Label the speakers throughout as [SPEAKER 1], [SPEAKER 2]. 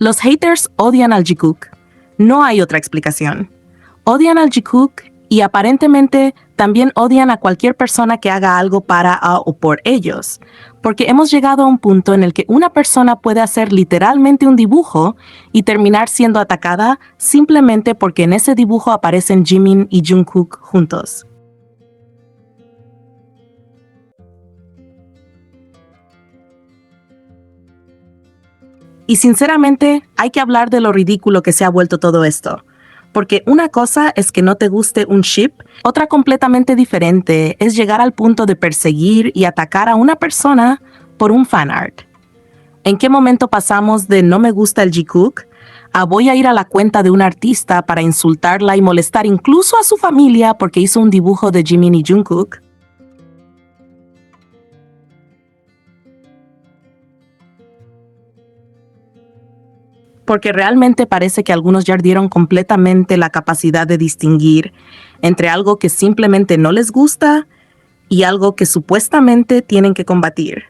[SPEAKER 1] Los haters odian al Jikook. No hay otra explicación. Odian al Jikook y aparentemente también odian a cualquier persona que haga algo para o por ellos, porque hemos llegado a un punto en el que una persona puede hacer literalmente un dibujo y terminar siendo atacada simplemente porque en ese dibujo aparecen Jimin y Jungkook juntos. Y sinceramente, hay que hablar de lo ridículo que se ha vuelto todo esto. Porque una cosa es que no te guste un ship, otra completamente diferente es llegar al punto de perseguir y atacar a una persona por un fanart. ¿En qué momento pasamos de no me gusta el Jikook a voy a ir a la cuenta de un artista para insultarla y molestar incluso a su familia porque hizo un dibujo de Jimin y Jungkook? Porque realmente parece que algunos ya perdieron completamente la capacidad de distinguir entre algo que simplemente no les gusta y algo que supuestamente tienen que combatir.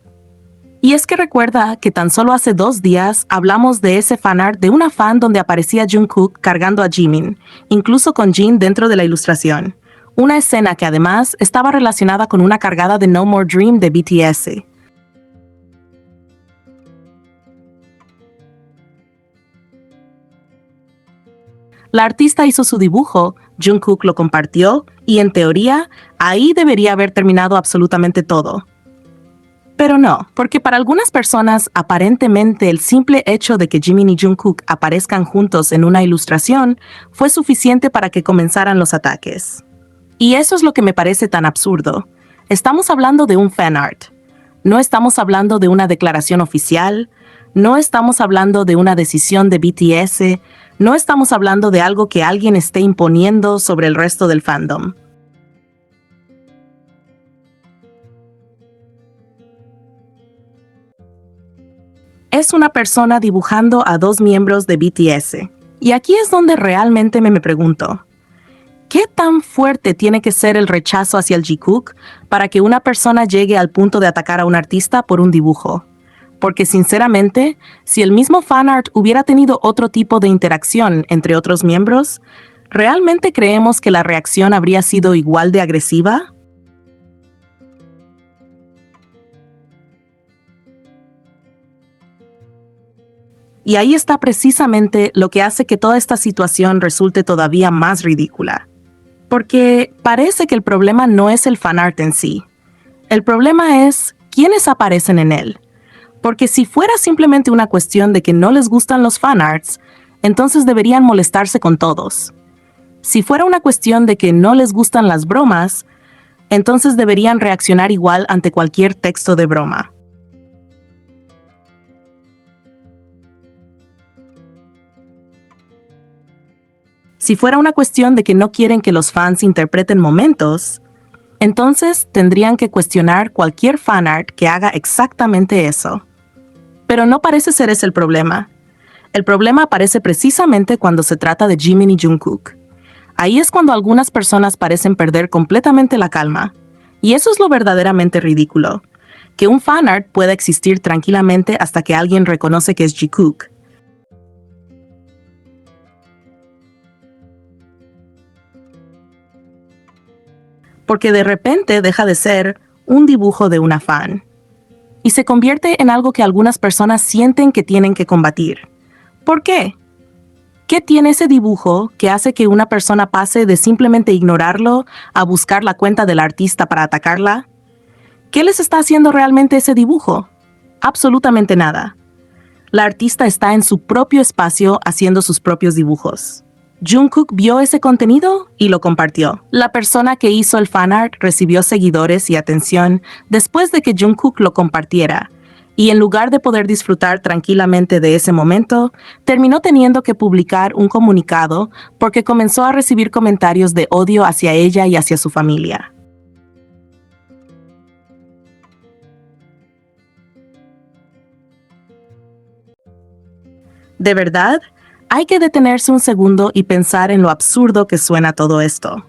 [SPEAKER 1] Y es que recuerda que tan solo hace 2 días hablamos de ese fanart de una fan donde aparecía Jungkook cargando a Jimin, incluso con Jin dentro de la ilustración. Una escena que además estaba relacionada con una cargada de No More Dream de BTS. La artista hizo su dibujo, Jungkook lo compartió y en teoría ahí debería haber terminado absolutamente todo. Pero no, porque para algunas personas aparentemente el simple hecho de que Jimin y Jungkook aparezcan juntos en una ilustración fue suficiente para que comenzaran los ataques. Y eso es lo que me parece tan absurdo. Estamos hablando de un fanart. No estamos hablando de una declaración oficial, no estamos hablando de una decisión de BTS, no estamos hablando de algo que alguien esté imponiendo sobre el resto del fandom. Es una persona dibujando a 2 miembros de BTS. Y aquí es donde realmente me pregunto, ¿qué tan fuerte tiene que ser el rechazo hacia el Jikook para que una persona llegue al punto de atacar a un artista por un dibujo? Porque sinceramente, si el mismo fanart hubiera tenido otro tipo de interacción entre otros miembros, ¿realmente creemos que la reacción habría sido igual de agresiva? Y ahí está precisamente lo que hace que toda esta situación resulte todavía más ridícula. Porque parece que el problema no es el fanart en sí. El problema es quiénes aparecen en él. Porque si fuera simplemente una cuestión de que no les gustan los fanarts, entonces deberían molestarse con todos. Si fuera una cuestión de que no les gustan las bromas, entonces deberían reaccionar igual ante cualquier texto de broma. Si fuera una cuestión de que no quieren que los fans interpreten momentos, entonces tendrían que cuestionar cualquier fanart que haga exactamente eso. Pero no parece ser ese el problema. El problema aparece precisamente cuando se trata de Jimin y Jungkook. Ahí es cuando algunas personas parecen perder completamente la calma. Y eso es lo verdaderamente ridículo. Que un fanart pueda existir tranquilamente hasta que alguien reconoce que es Jikook. Porque de repente deja de ser un dibujo de una fan. Y se convierte en algo que algunas personas sienten que tienen que combatir. ¿Por qué? ¿Qué tiene ese dibujo que hace que una persona pase de simplemente ignorarlo a buscar la cuenta del artista para atacarla? ¿Qué les está haciendo realmente ese dibujo? Absolutamente nada. La artista está en su propio espacio haciendo sus propios dibujos. Jungkook vio ese contenido y lo compartió. La persona que hizo el fanart recibió seguidores y atención después de que Jungkook lo compartiera, y en lugar de poder disfrutar tranquilamente de ese momento, terminó teniendo que publicar un comunicado porque comenzó a recibir comentarios de odio hacia ella y hacia su familia. De verdad, hay que detenerse un segundo y pensar en lo absurdo que suena todo esto.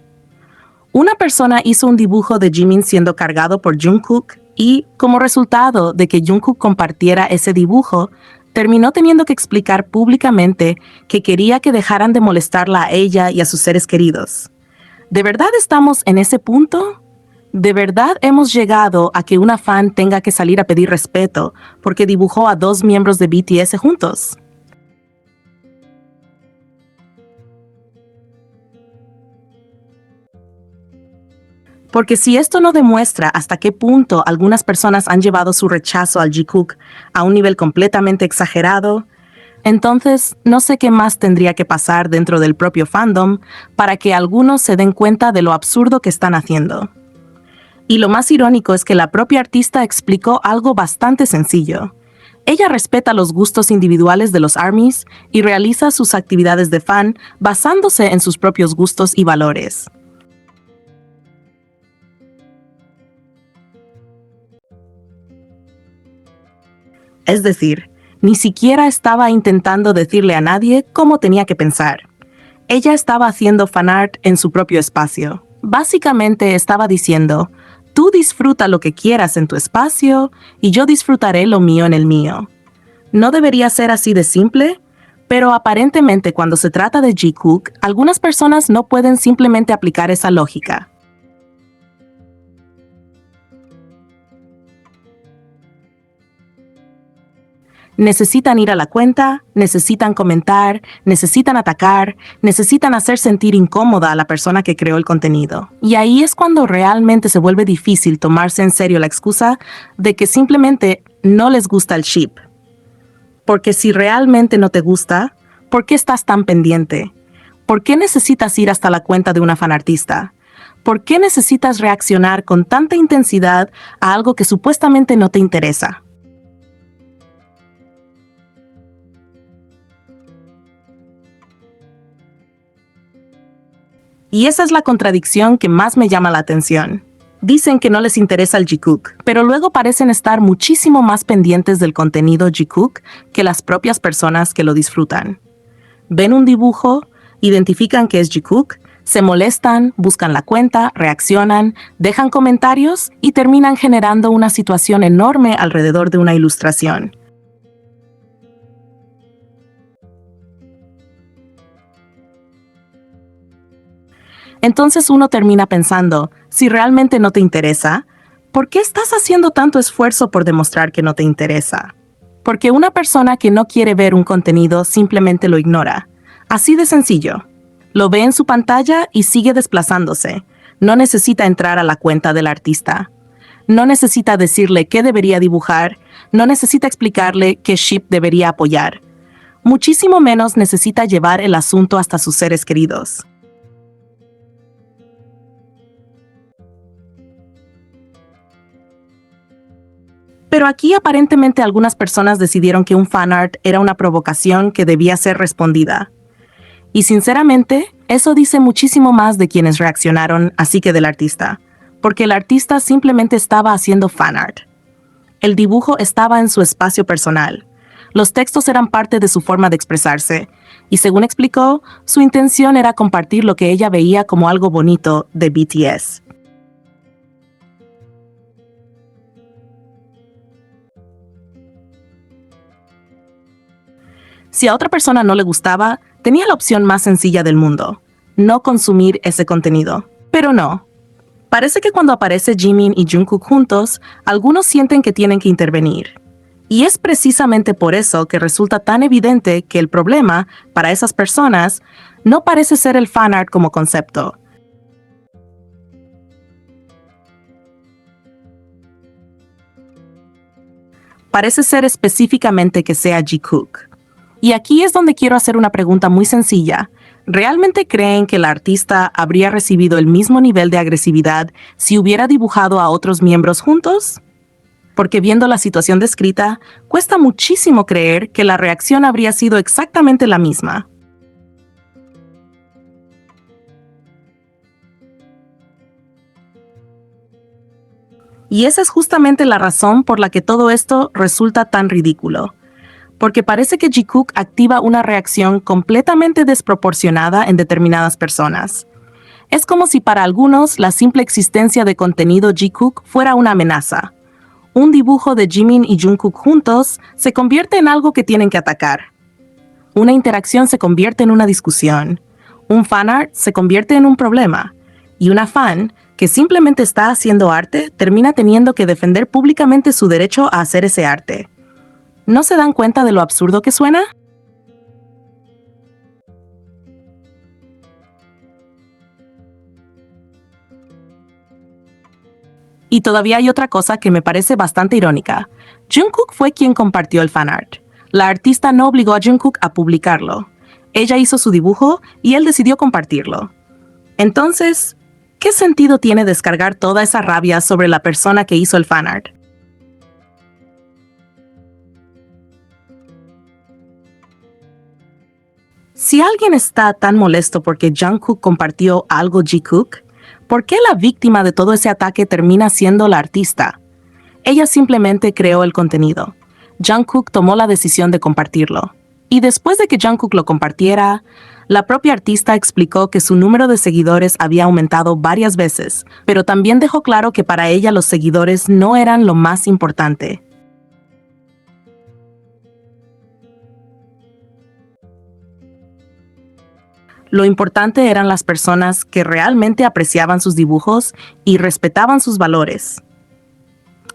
[SPEAKER 1] Una persona hizo un dibujo de Jimin siendo cargado por Jungkook y, como resultado de que Jungkook compartiera ese dibujo, terminó teniendo que explicar públicamente que quería que dejaran de molestarla a ella y a sus seres queridos. ¿De verdad estamos en ese punto? ¿De verdad hemos llegado a que una fan tenga que salir a pedir respeto porque dibujó a 2 miembros de BTS juntos? Porque si esto no demuestra hasta qué punto algunas personas han llevado su rechazo al Jikook a un nivel completamente exagerado, entonces no sé qué más tendría que pasar dentro del propio fandom para que algunos se den cuenta de lo absurdo que están haciendo. Y lo más irónico es que la propia artista explicó algo bastante sencillo. Ella respeta los gustos individuales de los ARMYs y realiza sus actividades de fan basándose en sus propios gustos y valores. Es decir, ni siquiera estaba intentando decirle a nadie cómo tenía que pensar. Ella estaba haciendo fanart en su propio espacio. Básicamente estaba diciendo, tú disfruta lo que quieras en tu espacio y yo disfrutaré lo mío en el mío. No debería ser así de simple, pero aparentemente cuando se trata de Jikook, algunas personas no pueden simplemente aplicar esa lógica. Necesitan ir a la cuenta, necesitan comentar, necesitan atacar, necesitan hacer sentir incómoda a la persona que creó el contenido. Y ahí es cuando realmente se vuelve difícil tomarse en serio la excusa de que simplemente no les gusta el ship. Porque si realmente no te gusta, ¿por qué estás tan pendiente? ¿Por qué necesitas ir hasta la cuenta de una fanartista? ¿Por qué necesitas reaccionar con tanta intensidad a algo que supuestamente no te interesa? Y esa es la contradicción que más me llama la atención. Dicen que no les interesa el Jikook, pero luego parecen estar muchísimo más pendientes del contenido Jikook que las propias personas que lo disfrutan. Ven un dibujo, identifican que es Jikook, se molestan, buscan la cuenta, reaccionan, dejan comentarios y terminan generando una situación enorme alrededor de una ilustración. Entonces uno termina pensando, si realmente no te interesa, ¿por qué estás haciendo tanto esfuerzo por demostrar que no te interesa? Porque una persona que no quiere ver un contenido simplemente lo ignora. Así de sencillo. Lo ve en su pantalla y sigue desplazándose. No necesita entrar a la cuenta del artista. No necesita decirle qué debería dibujar. No necesita explicarle qué ship debería apoyar. Muchísimo menos necesita llevar el asunto hasta sus seres queridos. Pero aquí aparentemente algunas personas decidieron que un fanart era una provocación que debía ser respondida. Y sinceramente, eso dice muchísimo más de quienes reaccionaron, así que del artista. Porque el artista simplemente estaba haciendo fanart. El dibujo estaba en su espacio personal. Los textos eran parte de su forma de expresarse. Y según explicó, su intención era compartir lo que ella veía como algo bonito de BTS. Si a otra persona no le gustaba, tenía la opción más sencilla del mundo, no consumir ese contenido. Pero no. Parece que cuando aparece Jimin y Jungkook juntos, algunos sienten que tienen que intervenir. Y es precisamente por eso que resulta tan evidente que el problema, para esas personas, no parece ser el fanart como concepto. Parece ser específicamente que sea Jikook. Y aquí es donde quiero hacer una pregunta muy sencilla. ¿Realmente creen que la artista habría recibido el mismo nivel de agresividad si hubiera dibujado a otros miembros juntos? Porque viendo la situación descrita, cuesta muchísimo creer que la reacción habría sido exactamente la misma. Y esa es justamente la razón por la que todo esto resulta tan ridículo. Porque parece que Jikook activa una reacción completamente desproporcionada en determinadas personas. Es como si para algunos la simple existencia de contenido Jikook fuera una amenaza. un dibujo de Jimin y Jungkook juntos se convierte en algo que tienen que atacar. Una interacción se convierte en una discusión. Un fanart se convierte en un problema. Y una fan, que simplemente está haciendo arte, termina teniendo que defender públicamente su derecho a hacer ese arte. ¿No se dan cuenta de lo absurdo que suena? Y todavía hay otra cosa que me parece bastante irónica. Jungkook fue quien compartió el fanart. La artista no obligó a Jungkook a publicarlo. Ella hizo su dibujo y él decidió compartirlo. Entonces, ¿qué sentido tiene descargar toda esa rabia sobre la persona que hizo el fanart? Si alguien está tan molesto porque Jungkook compartió algo Jikook, ¿por qué la víctima de todo ese ataque termina siendo la artista? Ella simplemente creó el contenido. Jungkook tomó la decisión de compartirlo. Y después de que Jungkook lo compartiera, la propia artista explicó que su número de seguidores había aumentado varias veces, pero también dejó claro que para ella los seguidores no eran lo más importante. Lo importante eran las personas que realmente apreciaban sus dibujos y respetaban sus valores.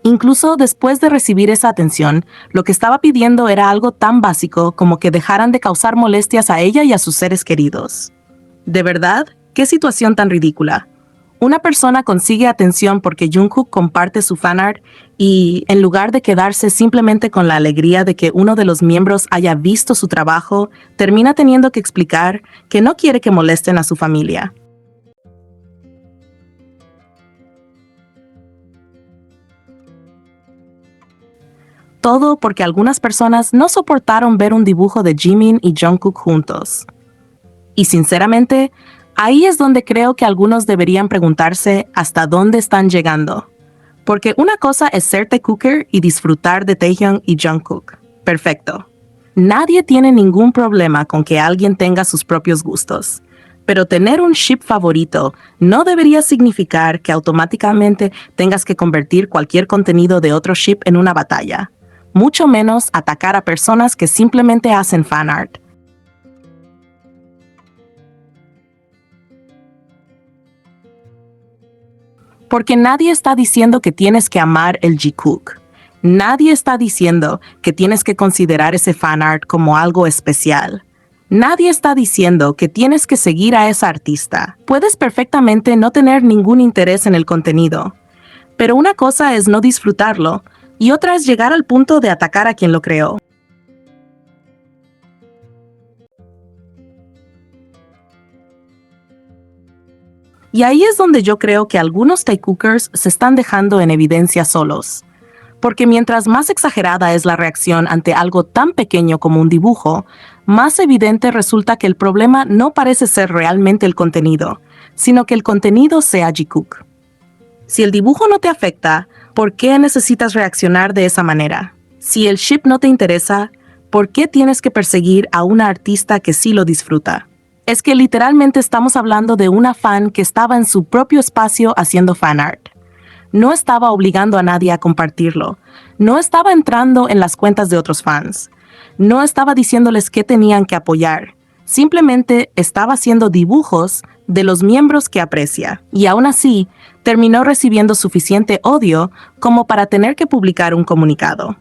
[SPEAKER 1] Incluso después de recibir esa atención, lo que estaba pidiendo era algo tan básico como que dejaran de causar molestias a ella y a sus seres queridos. ¿De verdad? ¿Qué situación tan ridícula? Una persona consigue atención porque Jungkook comparte su fanart y, en lugar de quedarse simplemente con la alegría de que uno de los miembros haya visto su trabajo, termina teniendo que explicar que no quiere que molesten a su familia. Todo porque algunas personas no soportaron ver un dibujo de Jimin y Jungkook juntos. Y sinceramente, ahí es donde creo que algunos deberían preguntarse hasta dónde están llegando. Porque una cosa es ser Taecooker y disfrutar de Taehyung y Jungkook. Perfecto. Nadie tiene ningún problema con que alguien tenga sus propios gustos. Pero tener un ship favorito no debería significar que automáticamente tengas que convertir cualquier contenido de otro ship en una batalla. Mucho menos atacar a personas que simplemente hacen fanart. Porque nadie está diciendo que tienes que amar el Jikook. Nadie está diciendo que tienes que considerar ese fanart como algo especial. Nadie está diciendo que tienes que seguir a esa artista. Puedes perfectamente no tener ningún interés en el contenido. Pero una cosa es no disfrutarlo y otra es llegar al punto de atacar a quien lo creó. Y ahí es donde yo creo que algunos Taekookers se están dejando en evidencia solos. Porque mientras más exagerada es la reacción ante algo tan pequeño como un dibujo, más evidente resulta que el problema no parece ser realmente el contenido, sino que el contenido sea Jikook. Si el dibujo no te afecta, ¿por qué necesitas reaccionar de esa manera? Si el ship no te interesa, ¿por qué tienes que perseguir a una artista que sí lo disfruta? Es que literalmente estamos hablando de una fan que estaba en su propio espacio haciendo fanart. No estaba obligando a nadie a compartirlo. No estaba entrando en las cuentas de otros fans. No estaba diciéndoles qué tenían que apoyar. Simplemente estaba haciendo dibujos de los miembros que aprecia. Y aún así, terminó recibiendo suficiente odio como para tener que publicar un comunicado.